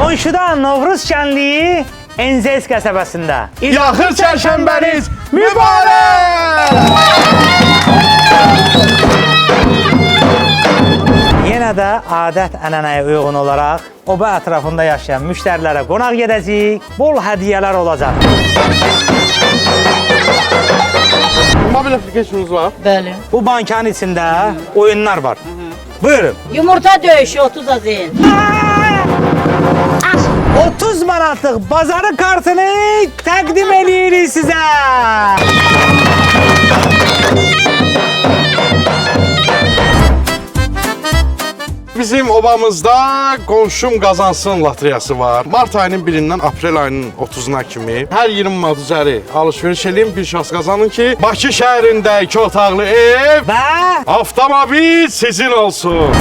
Qonşuda Novruz şənliyi Enzes qəsəbəsində. Yaxır çərşənbəniz mübarək! Yenə də adət-ənənəyə uyğun olaraq oba ətrafında yaşayan müştərilərə qonaq gedəcəyik, bol hədiyyələr olacaq. Mobil application'umuz var. Bəli. Bu bankanın içində oyunlar var. Buyurun. Yumurta döyüşü 30 azin. 30 manatlıq bazarı kartını təqdim edirik sizə. Bizim obamızda qonşum qazansın lotereyası var. Mart ayının 1-dən aprel ayının 30-una kimi hər 20 manat üzəri alış-veriş edin, bir şans qazanın ki, Bakı şəhərində 2 otaqlı ev Və avtomobil sizin olsun.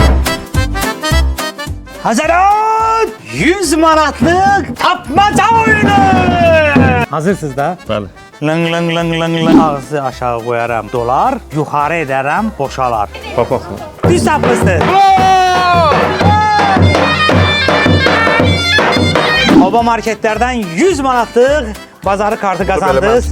Hazırot 100 manatlıq tapmaca oyunu. Hazırsınız da? Bəli. Lıng lıng lıng lıng lıng. Ağzı aşağı qoyaram dolar, yuxarı edərəm boşalar. Bax. Düz tapmışsınız. Oba marketlərdən 100 manatlıq bazarı kartı qazandınız.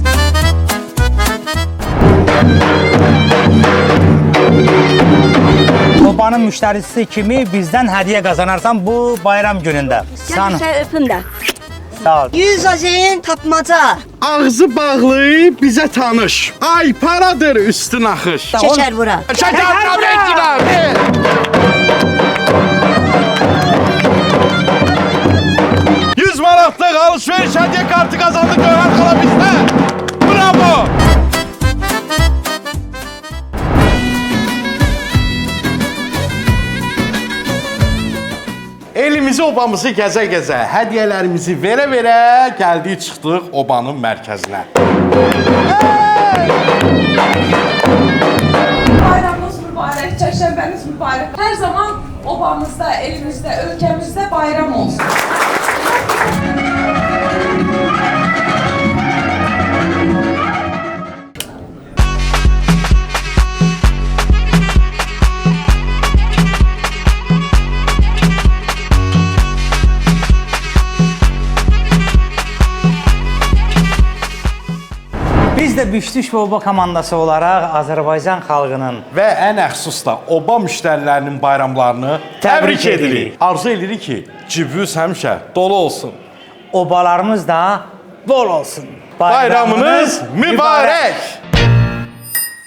Obanın müştərisi kimi bizdən hədiyyə qazanarsan bu bayram günündə. Gel sen öpün de. Sağ ol. 100 azin tapmaca. Ağzı bağlı bizə tanış. Ay paradır üstün axış. Şeker bura. Şəkər beklər. 100 manatlıq alış-veriş hədiyyə kartı qazandı Gövhər xala bizdə. Bravo. Elimizi, obamızı gəzə-gəzə, hədiyyələrimizi verə-verə gəldik, çıxdıq obanın mərkəzinə. Bayramınız mübarək, çərşənbəniz mübarək. Hər zaman obamızda, elimizdə, ölkəmizdə bayram olsun. Biz də Büştüş və Oba komandası olaraq Azərbaycan xalqının Və ən əxsus da oba müştərilərinin bayramlarını təbrik edirik. Arzu edirik ki, cibiniz həmişə dolu olsun. obalarımız da bol olsun. Bayramınız mübarək!